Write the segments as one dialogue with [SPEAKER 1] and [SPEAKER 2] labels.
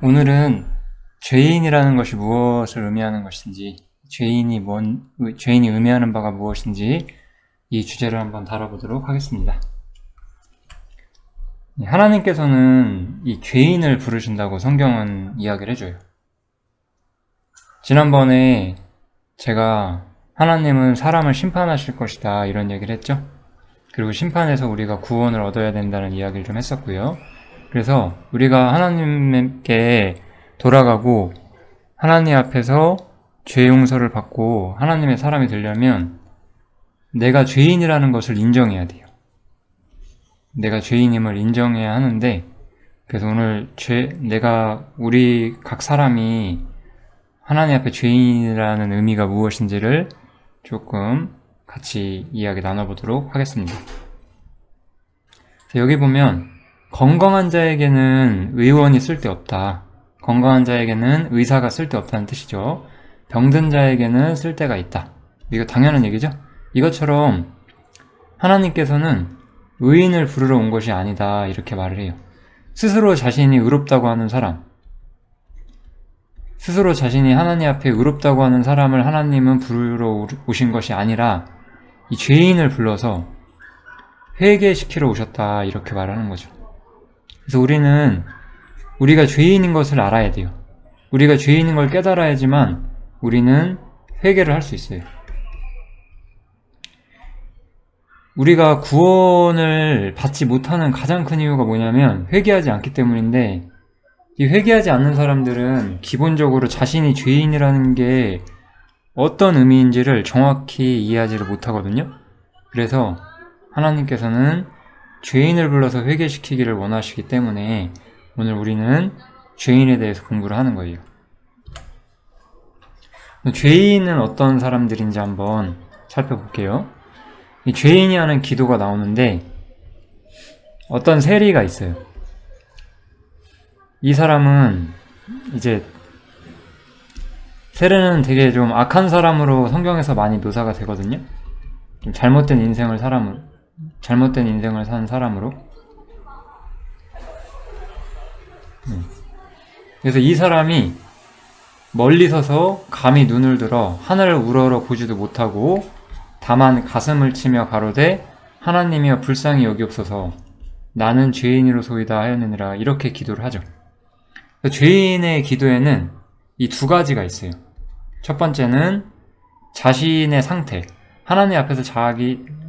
[SPEAKER 1] 오늘은 죄인이라는 것이 무엇을 의미하는 것인지, 죄인이 의미하는 바가 무엇인지 이 주제를 한번 다뤄보도록 하겠습니다. 하나님께서는 이 죄인을 부르신다고 성경은 이야기를 해줘요. 지난번에 제가 하나님은 사람을 심판하실 것이다 이런 얘기를 했죠. 그리고 심판에서 우리가 구원을 얻어야 된다는 이야기를 좀 했었고요. 그래서 우리가 하나님께 돌아가고 하나님 앞에서 죄 용서를 받고 하나님의 사람이 되려면 내가 죄인이라는 것을 인정해야 돼요. 내가 죄인임을 인정해야 하는데, 그래서 오늘 우리 각 사람이 하나님 앞에 죄인이라는 의미가 무엇인지를 조금 같이 이야기 나눠보도록 하겠습니다. 여기 보면 건강한 자에게는 의원이 쓸데없다. 건강한 자에게는 의사가 쓸데없다는 뜻이죠. 병든 자에게는 쓸데가 있다. 이거 당연한 얘기죠? 이것처럼 하나님께서는 의인을 부르러 온 것이 아니다 이렇게 말을 해요. 스스로 자신이 의롭다고 하는 사람, 스스로 자신이 하나님 앞에 의롭다고 하는 사람을 하나님은 부르러 오신 것이 아니라 이 죄인을 불러서 회개시키러 오셨다 이렇게 말하는 거죠. 그래서 우리가 죄인인 것을 알아야 돼요. 우리가 죄인인 걸 깨달아야지만 우리는 회개를 할 수 있어요. 우리가 구원을 받지 못하는 가장 큰 이유가 뭐냐면 회개하지 않기 때문인데, 이 회개하지 않는 사람들은 기본적으로 자신이 죄인이라는 게 어떤 의미인지를 정확히 이해하지를 못하거든요. 그래서 하나님께서는 죄인을 불러서 회개시키기를 원하시기 때문에 오늘 우리는 죄인에 대해서 공부를 하는 거예요. 죄인은 어떤 사람들인지 한번 살펴볼게요. 이 죄인이 하는 기도가 나오는데 어떤 세리가 있어요. 이 사람은 이제 세리는 되게 좀 악한 사람으로 성경에서 많이 묘사가 되거든요. 좀 잘못된 인생을 산 사람으로. 그래서 이 사람이 멀리 서서 감히 눈을 들어 하늘을 우러러 보지도 못하고 다만 가슴을 치며 가로되 하나님이여 불쌍히 여기옵소서 나는 죄인이로소이다 하였느니라 이렇게 기도를 하죠. 죄인의 기도에는 이 두 가지가 있어요. 첫 번째는 자신의 상태, 하나님 앞에서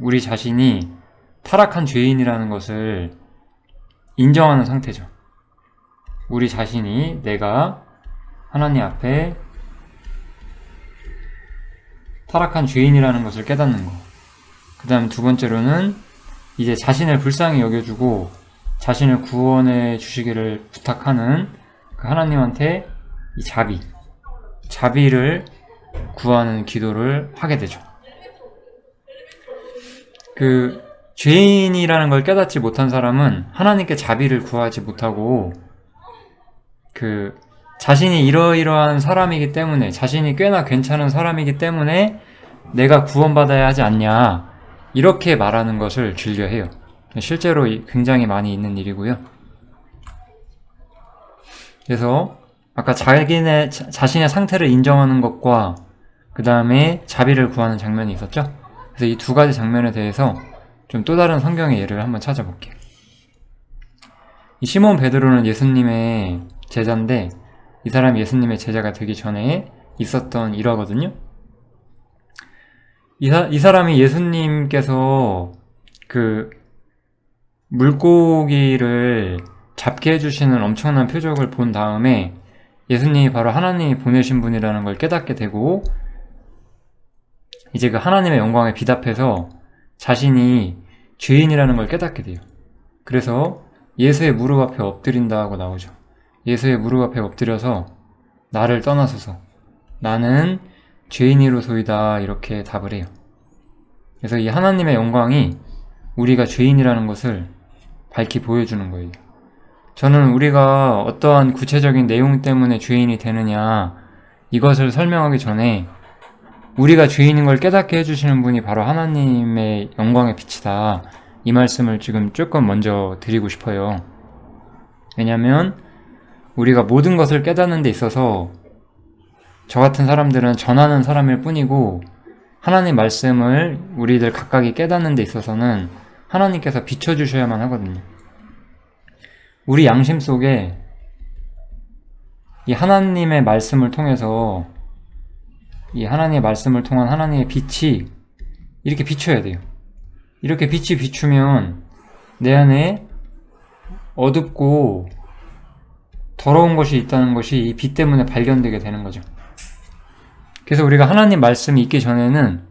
[SPEAKER 1] 우리 자신이 타락한 죄인이라는 것을 인정하는 상태죠. 우리 자신이 내가 하나님 앞에 타락한 죄인이라는 것을 깨닫는 거. 그 다음 두 번째로는 이제 자신을 불쌍히 여겨주고 자신을 구원해 주시기를 부탁하는 그 하나님한테 이 자비를 구하는 기도를 하게 되죠. 그 죄인이라는 걸 깨닫지 못한 사람은 하나님께 자비를 구하지 못하고 자신이 이러이러한 사람이기 때문에, 자신이 꽤나 괜찮은 사람이기 때문에 내가 구원받아야 하지 않냐 이렇게 말하는 것을 즐겨해요. 실제로 굉장히 많이 있는 일이고요. 그래서 아까 자신의 상태를 인정하는 것과 그 다음에 자비를 구하는 장면이 있었죠. 그래서 이 두 가지 장면에 대해서 좀 또 다른 성경의 예를 한번 찾아볼게요. 이 시몬 베드로는 예수님의 제자인데 이 사람이 예수님의 제자가 되기 전에 있었던 일화거든요. 이 사람이 예수님께서 그 물고기를 잡게 해주시는 엄청난 표적을 본 다음에 예수님이 바로 하나님이 보내신 분이라는 걸 깨닫게 되고 이제 그 하나님의 영광에 비답해서 자신이 죄인이라는 걸 깨닫게 돼요. 그래서 예수의 무릎 앞에 엎드린다고 나오죠. 예수의 무릎 앞에 엎드려서 나를 떠나소서 나는 죄인이로소이다 이렇게 답을 해요. 그래서 이 하나님의 영광이 우리가 죄인이라는 것을 밝히 보여주는 거예요. 저는 우리가 어떠한 구체적인 내용 때문에 죄인이 되느냐 이것을 설명하기 전에 우리가 죄인인 걸 깨닫게 해주시는 분이 바로 하나님의 영광의 빛이다 이 말씀을 지금 조금 먼저 드리고 싶어요. 왜냐하면 우리가 모든 것을 깨닫는 데 있어서 저 같은 사람들은 전하는 사람일 뿐이고, 하나님 말씀을 우리들 각각이 깨닫는 데 있어서는 하나님께서 비춰주셔야만 하거든요. 우리 양심 속에 이 하나님의 말씀을 통해서, 이 하나님의 말씀을 통한 하나님의 빛이 이렇게 비춰야 돼요. 이렇게 빛이 비추면 내 안에 어둡고 더러운 것이 있다는 것이 이 빛 때문에 발견되게 되는 거죠. 그래서 우리가 하나님 말씀이 있기 전에는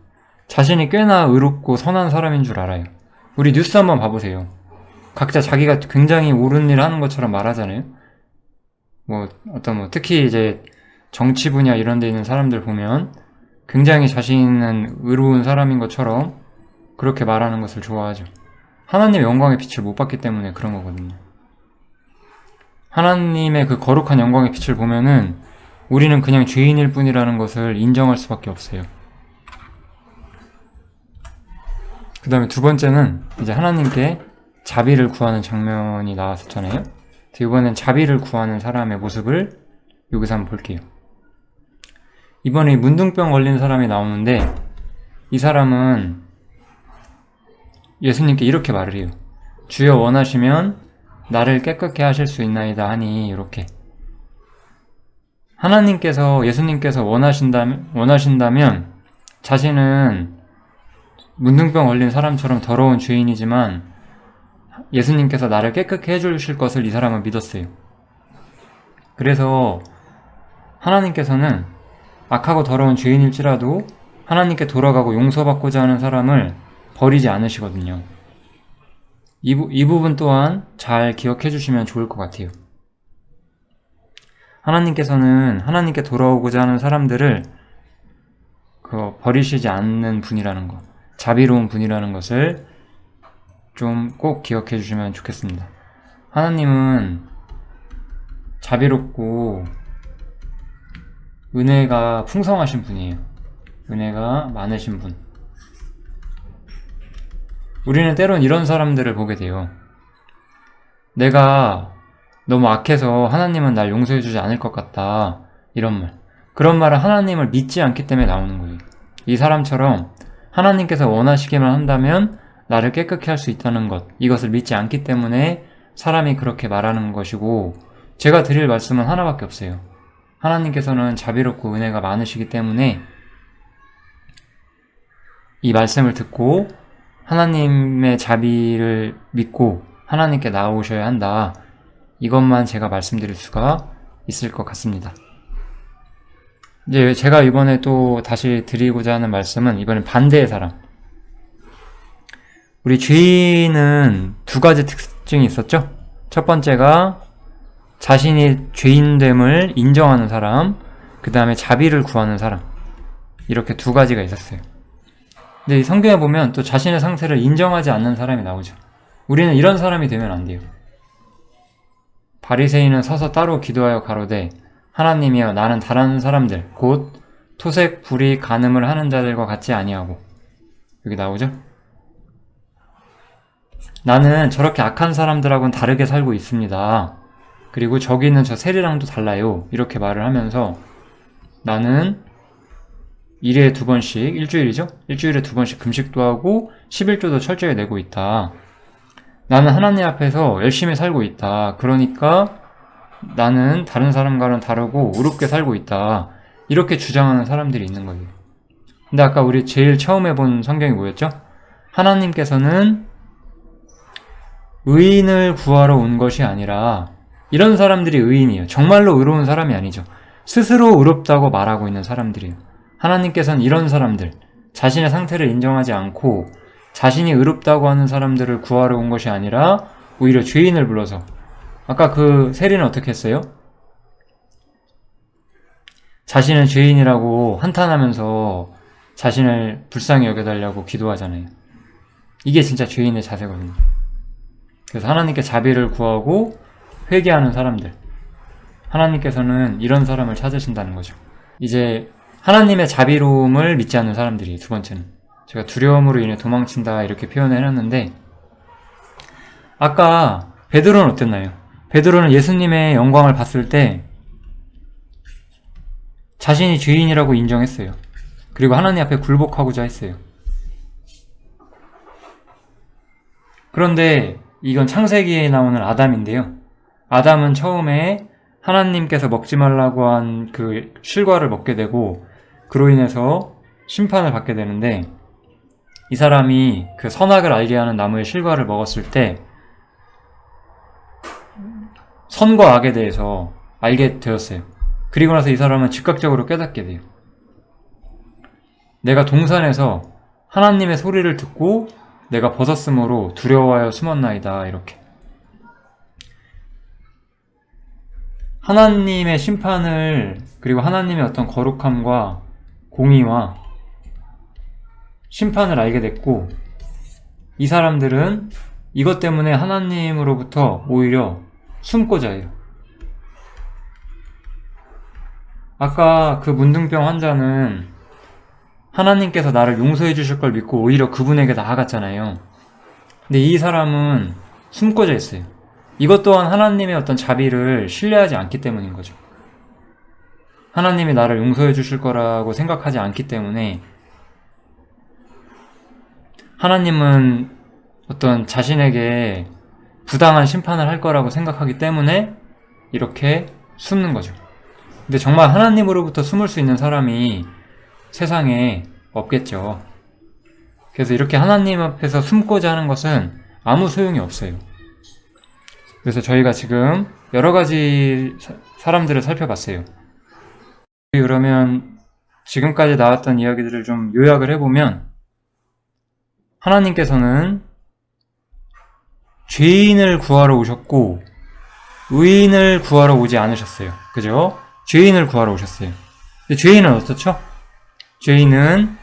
[SPEAKER 1] 자신이 꽤나 의롭고 선한 사람인 줄 알아요. 우리 뉴스 한번 봐보세요. 각자 자기가 굉장히 옳은 일을 하는 것처럼 말하잖아요. 특히 이제 정치 분야 이런 데 있는 사람들 보면 굉장히 자신은 의로운 사람인 것처럼 그렇게 말하는 것을 좋아하죠. 하나님의 영광의 빛을 못 봤기 때문에 그런 거거든요. 하나님의 그 거룩한 영광의 빛을 보면은 우리는 그냥 죄인일 뿐이라는 것을 인정할 수밖에 없어요. 그 다음에 두 번째는 이제 하나님께 자비를 구하는 장면이 나왔었잖아요. 이번엔 자비를 구하는 사람의 모습을 여기서 한번 볼게요. 이번에 문둥병 걸린 사람이 나오는데, 이 사람은 예수님께 이렇게 말을 해요. 주여 원하시면 나를 깨끗게 하실 수 있나이다 하니, 이렇게. 예수님께서 원하신다면 자신은 문둥병 걸린 사람처럼 더러운 죄인이지만 예수님께서 나를 깨끗게 해주실 것을 이 사람은 믿었어요. 그래서 하나님께서는 악하고 더러운 죄인일지라도 하나님께 돌아가고 용서받고자 하는 사람을 버리지 않으시거든요. 이 부분 또한 잘 기억해 주시면 좋을 것 같아요. 하나님께서는 하나님께 돌아오고자 하는 사람들을 버리시지 않는 분이라는 것, 자비로운 분이라는 것을 좀 꼭 기억해 주시면 좋겠습니다. 하나님은 자비롭고 은혜가 풍성하신 분이에요. 은혜가 많으신 분. 우리는 때론 이런 사람들을 보게 돼요. 내가 너무 악해서 하나님은 날 용서해주지 않을 것 같다, 이런 말. 그런 말은 하나님을 믿지 않기 때문에 나오는 거예요. 이 사람처럼 하나님께서 원하시기만 한다면 나를 깨끗게 할 수 있다는 것, 이것을 믿지 않기 때문에 사람이 그렇게 말하는 것이고, 제가 드릴 말씀은 하나밖에 없어요. 하나님께서는 자비롭고 은혜가 많으시기 때문에 이 말씀을 듣고 하나님의 자비를 믿고 하나님께 나오셔야 한다, 이것만 제가 말씀드릴 수가 있을 것 같습니다. 이제 제가 이번에 또 다시 드리고자 하는 말씀은 이번엔 반대의 사람. 우리 죄인은 두 가지 특징이 있었죠? 첫 번째가 자신이 죄인됨을 인정하는 사람, 그 다음에 자비를 구하는 사람. 이렇게 두 가지가 있었어요. 근데 이 성경에 보면 또 자신의 상태를 인정하지 않는 사람이 나오죠. 우리는 이런 사람이 되면 안 돼요. 바리새인은 서서 따로 기도하여 가로되 하나님이여 나는 다른 사람들 곧 토색 불의 간음을 하는 자들과 같지 아니하고, 여기 나오죠? 나는 저렇게 악한 사람들하고는 다르게 살고 있습니다. 그리고 저기 있는 저 세리랑도 달라요. 이렇게 말을 하면서 나는 일주일에 2번씩 금식도 하고 11조도 철저히 내고 있다. 나는 하나님 앞에서 열심히 살고 있다. 그러니까 나는 다른 사람과는 다르고 의롭게 살고 있다. 이렇게 주장하는 사람들이 있는 거예요. 근데 아까 우리 제일 처음에 본 성경이 뭐였죠? 하나님께서는 의인을 구하러 온 것이 아니라, 이런 사람들이 의인이에요. 정말로 의로운 사람이 아니죠. 스스로 의롭다고 말하고 있는 사람들이에요. 하나님께서는 이런 사람들, 자신의 상태를 인정하지 않고 자신이 의롭다고 하는 사람들을 구하러 온 것이 아니라 오히려 죄인을 불러서, 아까 그 세리는 어떻게 했어요? 자신은 죄인이라고 한탄하면서 자신을 불쌍히 여겨달라고 기도하잖아요. 이게 진짜 죄인의 자세거든요. 그래서 하나님께 자비를 구하고 회개하는 사람들, 하나님께서는 이런 사람을 찾으신다는 거죠. 이제 하나님의 자비로움을 믿지 않는 사람들이 두 번째는, 제가 두려움으로 인해 도망친다 이렇게 표현을 해놨는데, 아까 베드로는 어땠나요? 베드로는 예수님의 영광을 봤을 때 자신이 죄인이라고 인정했어요. 그리고 하나님 앞에 굴복하고자 했어요. 그런데 이건 창세기에 나오는 아담인데요. 아담은 처음에 하나님께서 먹지 말라고 한 그 실과를 먹게 되고 그로 인해서 심판을 받게 되는데, 이 사람이 그 선악을 알게 하는 나무의 실과를 먹었을 때 선과 악에 대해서 알게 되었어요. 그리고 나서 이 사람은 즉각적으로 깨닫게 돼요. 내가 동산에서 하나님의 소리를 듣고 내가 벗었으므로 두려워하여 숨었나이다. 이렇게 하나님의 심판을, 그리고 하나님의 어떤 거룩함과 공의와 심판을 알게 됐고, 이 사람들은 이것 때문에 하나님으로부터 오히려 숨고자 해요. 아까 그 문둥병 환자는 하나님께서 나를 용서해 주실 걸 믿고 오히려 그분에게 나아갔잖아요. 근데 이 사람은 숨고자 했어요. 이것 또한 하나님의 어떤 자비를 신뢰하지 않기 때문인 거죠. 하나님이 나를 용서해 주실 거라고 생각하지 않기 때문에, 하나님은 어떤 자신에게 부당한 심판을 할 거라고 생각하기 때문에 이렇게 숨는 거죠. 근데 정말 하나님으로부터 숨을 수 있는 사람이 세상에 없겠죠. 그래서 이렇게 하나님 앞에서 숨고자 하는 것은 아무 소용이 없어요. 그래서 저희가 지금 여러 가지 사람들을 살펴봤어요. 그러면 지금까지 나왔던 이야기들을 좀 요약을 해보면, 하나님께서는 죄인을 구하러 오셨고 의인을 구하러 오지 않으셨어요. 그죠? 죄인을 구하러 오셨어요. 근데 죄인은 어떻죠? 죄인은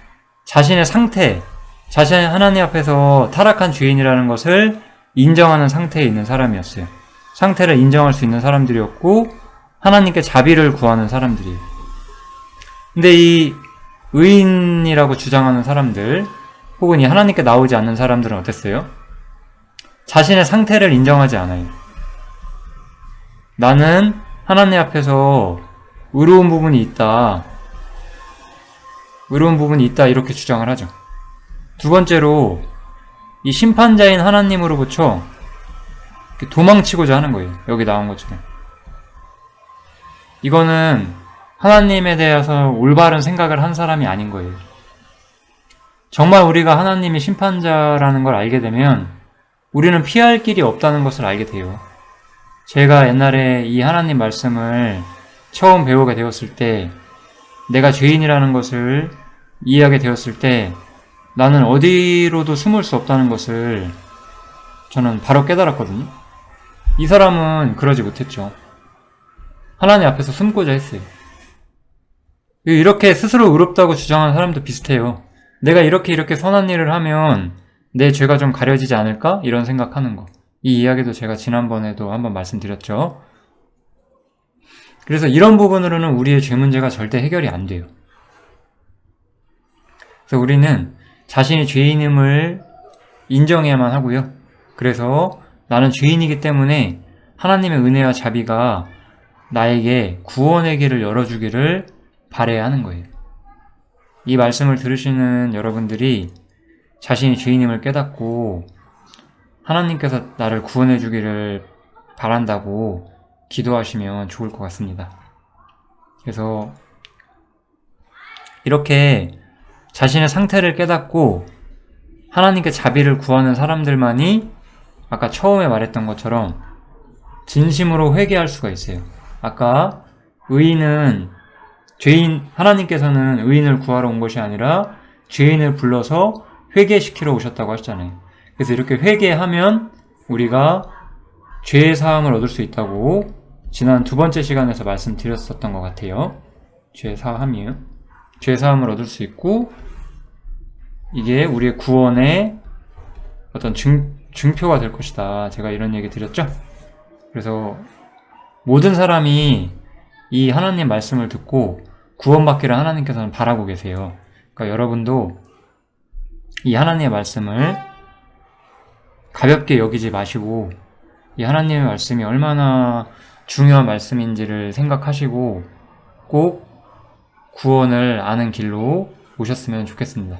[SPEAKER 1] 자신의 상태, 자신의 하나님 앞에서 타락한 죄인이라는 것을 인정하는 상태에 있는 사람이었어요. 상태를 인정할 수 있는 사람들이었고 하나님께 자비를 구하는 사람들이에요. 근데 이 의인이라고 주장하는 사람들, 혹은 이 하나님께 나오지 않는 사람들은 어땠어요? 자신의 상태를 인정하지 않아요. 나는 하나님 앞에서 의로운 부분이 있다, 이렇게 주장을 하죠. 두 번째로, 이 심판자인 하나님으로부터 도망치고자 하는 거예요. 여기 나온 것처럼. 이거는 하나님에 대해서 올바른 생각을 한 사람이 아닌 거예요. 정말 우리가 하나님이 심판자라는 걸 알게 되면 우리는 피할 길이 없다는 것을 알게 돼요. 제가 옛날에 이 하나님 말씀을 처음 배우게 되었을 때, 내가 죄인이라는 것을 이해하게 되었을 때, 나는 어디로도 숨을 수 없다는 것을 저는 바로 깨달았거든요. 이 사람은 그러지 못했죠. 하나님 앞에서 숨고자 했어요. 이렇게 스스로 의롭다고 주장하는 사람도 비슷해요. 내가 이렇게 선한 일을 하면 내 죄가 좀 가려지지 않을까? 이런 생각하는 거. 이 이야기도 제가 지난번에도 한번 말씀드렸죠. 그래서 이런 부분으로는 우리의 죄 문제가 절대 해결이 안 돼요. 그래서 우리는 자신이 죄인임을 인정해야만 하고요. 그래서 나는 죄인이기 때문에 하나님의 은혜와 자비가 나에게 구원의 길을 열어주기를 바라야 하는 거예요. 이 말씀을 들으시는 여러분들이 자신이 죄인임을 깨닫고 하나님께서 나를 구원해 주기를 바란다고 기도하시면 좋을 것 같습니다. 그래서 이렇게 자신의 상태를 깨닫고 하나님께 자비를 구하는 사람들만이 아까 처음에 말했던 것처럼 진심으로 회개할 수가 있어요. 아까 하나님께서는 의인을 구하러 온 것이 아니라 죄인을 불러서 회개시키러 오셨다고 하셨잖아요. 그래서 이렇게 회개하면 우리가 죄의 사함을 얻을 수 있다고 지난 두 번째 시간에서 말씀드렸었던 것 같아요. 죄의 사함이에요. 죄의 사함을 얻을 수 있고, 이게 우리의 구원의 어떤 증표가 될 것이다. 제가 이런 얘기 드렸죠? 그래서 모든 사람이 이 하나님 말씀을 듣고 구원받기를 하나님께서는 바라고 계세요. 그러니까 여러분도 이 하나님의 말씀을 가볍게 여기지 마시고 이 하나님의 말씀이 얼마나 중요한 말씀인지를 생각하시고 꼭 구원을 아는 길로 오셨으면 좋겠습니다.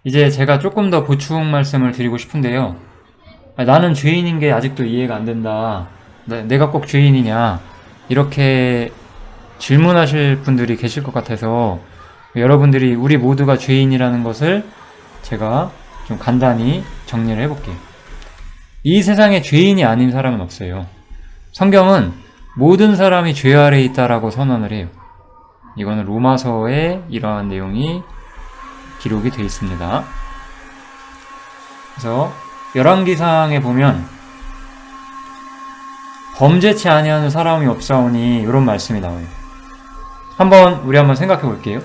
[SPEAKER 1] 이제 제가 조금 더 보충 말씀을 드리고 싶은데요. 나는 죄인인 게 아직도 이해가 안 된다. 내가 꼭 죄인이냐. 이렇게 질문하실 분들이 계실 것 같아서 여러분들이 우리 모두가 죄인이라는 것을 제가 좀 간단히 정리를 해볼게요. 이 세상에 죄인이 아닌 사람은 없어요. 성경은 모든 사람이 죄 아래에 있다라고 선언을 해요. 이거는 로마서에 이러한 내용이 기록이 되어 있습니다. 그래서 열왕기상에 보면 범죄치 아니하는 사람이 없사오니 이런 말씀이 나와요. 우리 한번 생각해 볼게요.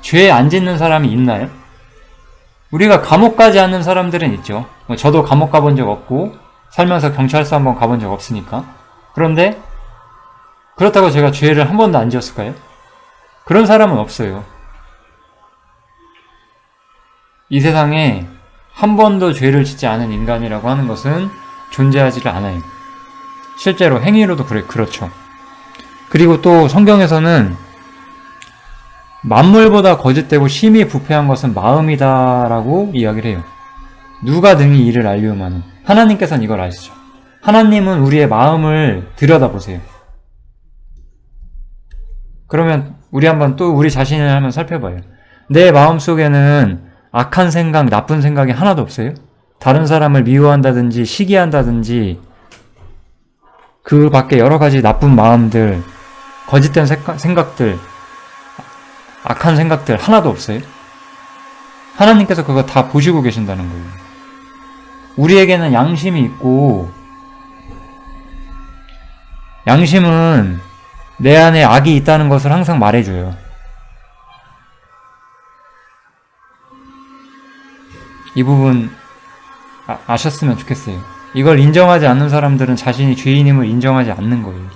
[SPEAKER 1] 죄 안 짓는 사람이 있나요? 우리가 감옥 가지 않는 사람들은 있죠. 저도 감옥 가본 적 없고 살면서 경찰서 한번 가본 적 없으니까. 그런데 그렇다고 제가 죄를 한 번도 안 지었을까요? 그런 사람은 없어요. 이 세상에 한 번도 죄를 짓지 않은 인간이라고 하는 것은 존재하지를 않아요. 실제로 행위로도 그렇죠. 그리고 또 성경에서는 만물보다 거짓되고 심히 부패한 것은 마음이다라고 이야기를 해요. 누가 능히 이를 알려마는. 하나님께서는 이걸 아시죠. 하나님은 우리의 마음을 들여다보세요. 그러면 우리 한번 또 우리 자신을 한번 살펴봐요. 내 마음속에는 악한 생각, 나쁜 생각이 하나도 없어요? 다른 사람을 미워한다든지 시기한다든지 그 밖에 여러 가지 나쁜 마음들, 거짓된 생각들, 악한 생각들 하나도 없어요? 하나님께서 그거 다 보시고 계신다는 거예요. 우리에게는 양심이 있고 양심은 내 안에 악이 있다는 것을 항상 말해줘요. 이 부분 아셨으면 좋겠어요. 이걸 인정하지 않는 사람들은 자신이 죄인임을 인정하지 않는 거예요.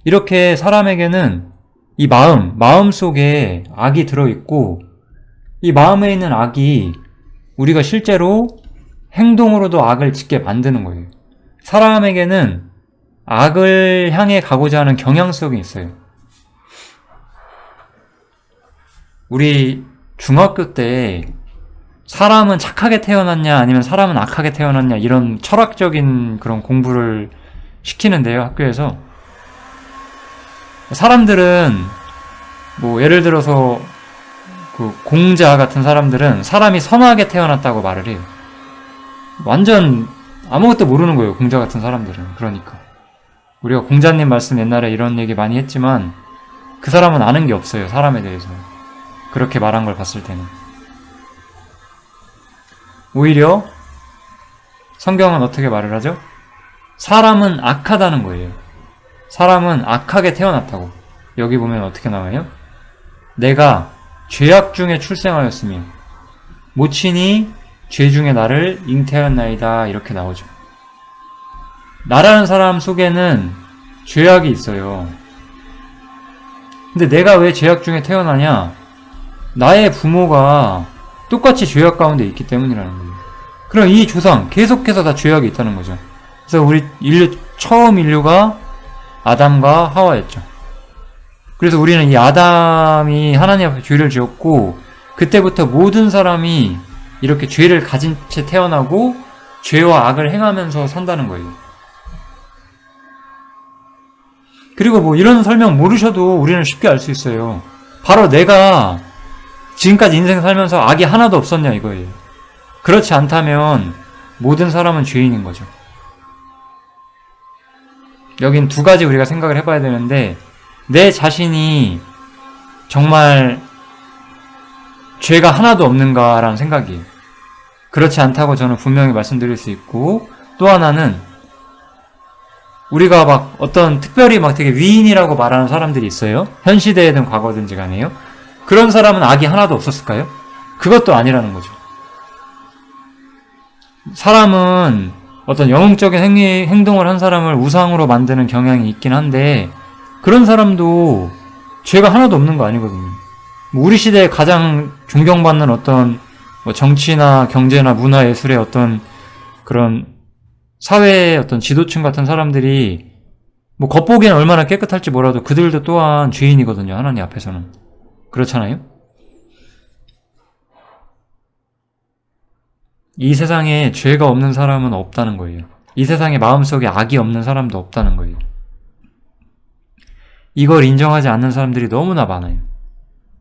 [SPEAKER 1] 이렇게 사람에게는 이 마음 속에 악이 들어있고 이 마음에 있는 악이 우리가 실제로 행동으로도 악을 짓게 만드는 거예요. 사람에게는 악을 향해 가고자 하는 경향성이 있어요. 우리 중학교 때 사람은 착하게 태어났냐 아니면 사람은 악하게 태어났냐 이런 철학적인 그런 공부를 시키는데요, 학교에서. 사람들은 예를 들어서 그 공자 같은 사람들은 사람이 선하게 태어났다고 말을 해요. 완전 아무것도 모르는 거예요, 공자 같은 사람들은. 그러니까 우리가 공자님 말씀 옛날에 이런 얘기 많이 했지만 그 사람은 아는 게 없어요, 사람에 대해서. 그렇게 말한 걸 봤을 때는. 오히려 성경은 어떻게 말을 하죠? 사람은 악하다는 거예요. 사람은 악하게 태어났다고. 여기 보면 어떻게 나와요? 내가 죄악 중에 출생하였으며 모친이 죄 중에 나를 잉태하였나이다. 이렇게 나오죠. 나라는 사람 속에는 죄악이 있어요. 근데 내가 왜 죄악 중에 태어나냐? 나의 부모가 똑같이 죄악 가운데 있기 때문이라는 거예요. 그럼 이 조상 계속해서 다 죄악이 있다는 거죠. 그래서 우리 처음 인류가 아담과 하와였죠. 그래서 우리는 이 아담이 하나님 앞에 죄를 지었고 그때부터 모든 사람이 이렇게 죄를 가진 채 태어나고 죄와 악을 행하면서 산다는 거예요. 그리고 이런 설명 모르셔도 우리는 쉽게 알 수 있어요. 바로 내가 지금까지 인생 살면서 악이 하나도 없었냐 이거예요. 그렇지 않다면 모든 사람은 죄인인 거죠. 여긴 두 가지 우리가 생각을 해봐야 되는데, 내 자신이 정말 죄가 하나도 없는가라는 생각이에요. 그렇지 않다고 저는 분명히 말씀드릴 수 있고, 또 하나는 우리가 특별히 되게 위인이라고 말하는 사람들이 있어요. 현 시대에든 과거든지 간에요. 그런 사람은 악이 하나도 없었을까요? 그것도 아니라는 거죠. 사람은 어떤 영웅적인 행동을 한 사람을 우상으로 만드는 경향이 있긴 한데 그런 사람도 죄가 하나도 없는 거 아니거든요. 우리 시대에 가장 존경받는 어떤 정치나 경제나 문화 예술의 어떤 그런 사회의 어떤 지도층 같은 사람들이 뭐 겉보기엔 얼마나 깨끗할지 몰라도 그들도 또한 죄인이거든요. 하나님 앞에서는. 그렇잖아요? 이 세상에 죄가 없는 사람은 없다는 거예요. 이 세상에 마음속에 악이 없는 사람도 없다는 거예요. 이걸 인정하지 않는 사람들이 너무나 많아요.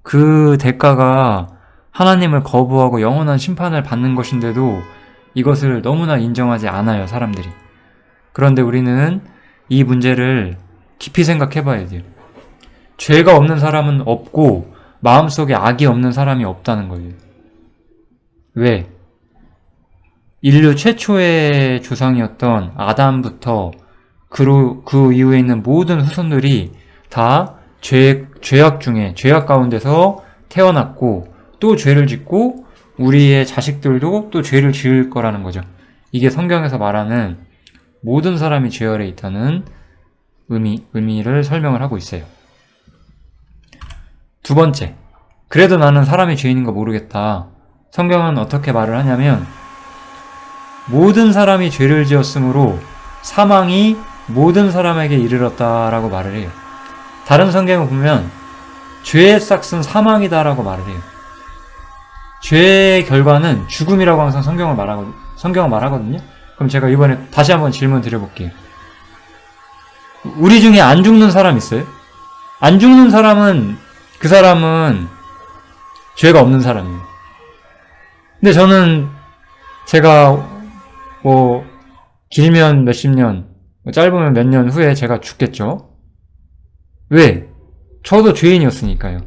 [SPEAKER 1] 그 대가가 하나님을 거부하고 영원한 심판을 받는 것인데도 이것을 너무나 인정하지 않아요, 사람들이. 그런데 우리는 이 문제를 깊이 생각해 봐야 돼요. 죄가 없는 사람은 없고 마음속에 악이 없는 사람이 없다는 거예요. 왜? 인류 최초의 조상이었던 아담부터 그 이후에 있는 모든 후손들이 다 죄악 가운데서 태어났고 또 죄를 짓고 우리의 자식들도 또 죄를 지을 거라는 거죠. 이게 성경에서 말하는 모든 사람이 죄 아래에 있다는 의미를 설명을 하고 있어요. 두 번째, 그래도 나는 사람이 죄인인 거 모르겠다. 성경은 어떻게 말을 하냐면 모든 사람이 죄를 지었으므로 사망이 모든 사람에게 이르렀다라고 말을 해요. 다른 성경을 보면 죄의 싹은 사망이다라고 말을 해요. 죄의 결과는 죽음이라고 항상 성경은 말하거든요. 그럼 제가 이번에 다시 한번 질문 드려볼게요. 우리 중에 안 죽는 사람 있어요? 안 죽는 사람은 그 사람은 죄가 없는 사람이에요. 근데 저는 제가 뭐 길면 몇십 년, 짧으면 몇 년 후에 제가 죽겠죠. 왜? 저도 죄인이었으니까요.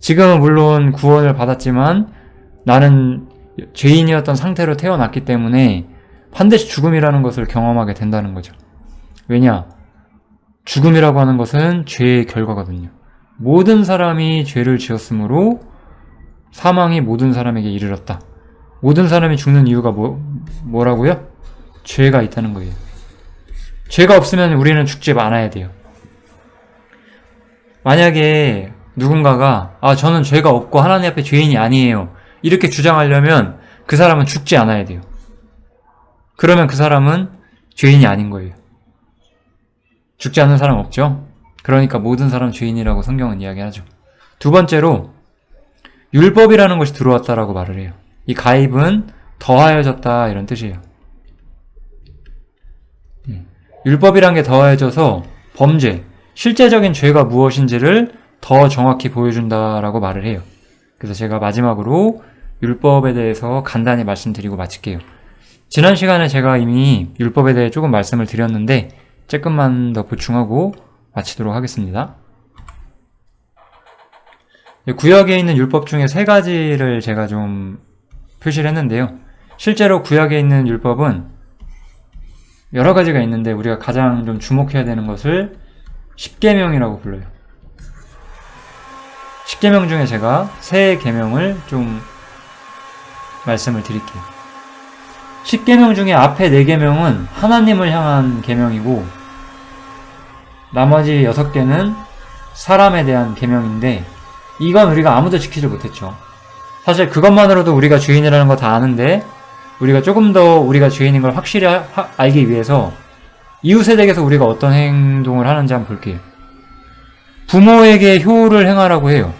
[SPEAKER 1] 지금은 물론 구원을 받았지만 나는 죄인이었던 상태로 태어났기 때문에 반드시 죽음이라는 것을 경험하게 된다는 거죠. 왜냐? 죽음이라고 하는 것은 죄의 결과거든요. 모든 사람이 죄를 지었으므로 사망이 모든 사람에게 이르렀다. 모든 사람이 죽는 이유가 뭐라고요? 죄가 있다는 거예요. 죄가 없으면 우리는 죽지 않아야 돼요. 만약에 누군가가 저는 죄가 없고 하나님 앞에 죄인이 아니에요, 이렇게 주장하려면 그 사람은 죽지 않아야 돼요. 그러면 그 사람은 죄인이 아닌 거예요. 죽지 않는 사람 없죠? 그러니까 모든 사람 죄인이라고 성경은 이야기하죠. 두 번째로 율법이라는 것이 들어왔다라고 말을 해요. 이 가입은 더하여졌다 이런 뜻이에요. 율법이란 게 더하여져서 범죄, 실제적인 죄가 무엇인지를 더 정확히 보여준다라고 말을 해요. 그래서 제가 마지막으로 율법에 대해서 간단히 말씀드리고 마칠게요. 지난 시간에 제가 이미 율법에 대해 조금 말씀을 드렸는데 조금만 더 보충하고 마치도록 하겠습니다. 구약에 있는 율법 중에 3가지를 제가 좀 표시를 했는데요. 실제로 구약에 있는 율법은 여러 가지가 있는데 우리가 가장 좀 주목해야 되는 것을 10계명이라고 불러요. 10계명 중에 제가 3계명을 좀 말씀을 드릴게요. 10계명 중에 앞에 4계명은 하나님을 향한 계명이고 나머지 6개는 사람에 대한 계명인데 이건 우리가 아무도 지키지 못했죠. 사실 그것만으로도 우리가 죄인이라는 거 다 아는데 우리가 조금 더 우리가 죄인인 걸 확실히 알기 위해서 이웃에게서 우리가 어떤 행동을 하는지 한번 볼게요. 부모에게 효를 행하라고 해요.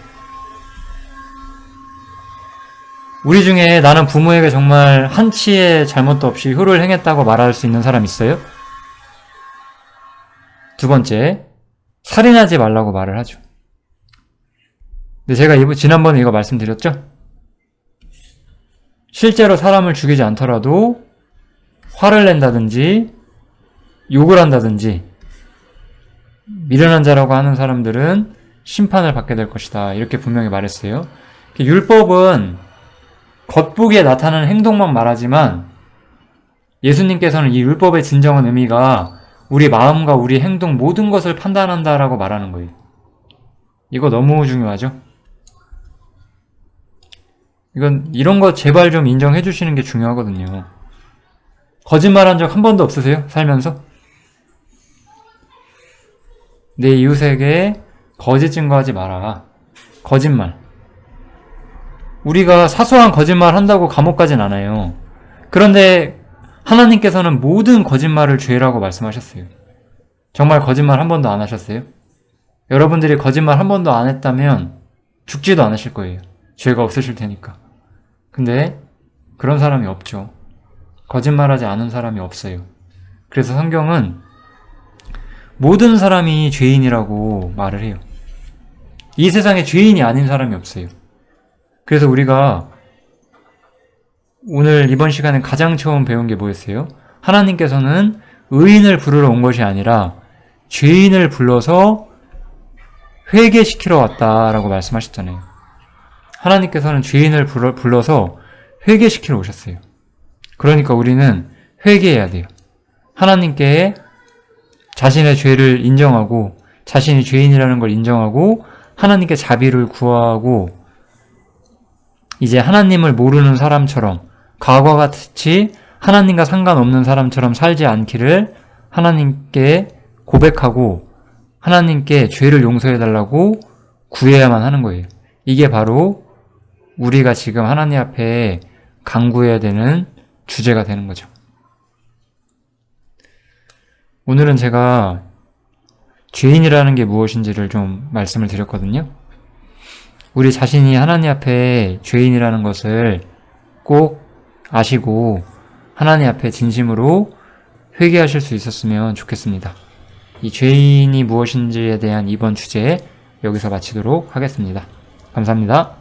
[SPEAKER 1] 우리 중에 나는 부모에게 정말 한치의 잘못도 없이 효를 행했다고 말할 수 있는 사람 있어요? 두 번째, 살인하지 말라고 말을 하죠. 근데 제가 지난번에 이거 말씀드렸죠? 실제로 사람을 죽이지 않더라도 화를 낸다든지 욕을 한다든지 미련한 자라고 하는 사람들은 심판을 받게 될 것이다. 이렇게 분명히 말했어요. 율법은 겉보기에 나타나는 행동만 말하지만 예수님께서는 이 율법의 진정한 의미가 우리 마음과 우리 행동 모든 것을 판단한다라고 말하는 거예요. 이거 너무 중요하죠? 이런 거 제발 좀 인정해 주시는 게 중요하거든요. 거짓말한 적 한 번도 없으세요? 살면서? 내 이웃에게 거짓 증거하지 마라. 거짓말. 우리가 사소한 거짓말 한다고 감옥 가진 않아요. 그런데 하나님께서는 모든 거짓말을 죄라고 말씀하셨어요. 정말 거짓말 한 번도 안 하셨어요? 여러분들이 거짓말 한 번도 안 했다면 죽지도 않으실 거예요. 죄가 없으실 테니까. 근데 그런 사람이 없죠. 거짓말하지 않은 사람이 없어요. 그래서 성경은 모든 사람이 죄인이라고 말을 해요. 이 세상에 죄인이 아닌 사람이 없어요. 그래서 우리가 오늘 이번 시간에 가장 처음 배운 게 뭐였어요? 하나님께서는 의인을 부르러 온 것이 아니라 죄인을 불러서 회개시키러 왔다라고 말씀하셨잖아요. 하나님께서는 죄인을 불러서 회개시키러 오셨어요. 그러니까 우리는 회개해야 돼요. 하나님께 자신의 죄를 인정하고 자신이 죄인이라는 걸 인정하고 하나님께 자비를 구하고 이제 하나님을 모르는 사람처럼 과거와 같이 하나님과 상관없는 사람처럼 살지 않기를 하나님께 고백하고 하나님께 죄를 용서해달라고 구해야만 하는 거예요. 이게 바로 우리가 지금 하나님 앞에 간구해야 되는 주제가 되는 거죠. 오늘은 제가 죄인이라는 게 무엇인지를 좀 말씀을 드렸거든요. 우리 자신이 하나님 앞에 죄인이라는 것을 꼭 아시고 하나님 앞에 진심으로 회개하실 수 있었으면 좋겠습니다. 이 죄인이 무엇인지에 대한 이번 주제 여기서 마치도록 하겠습니다. 감사합니다.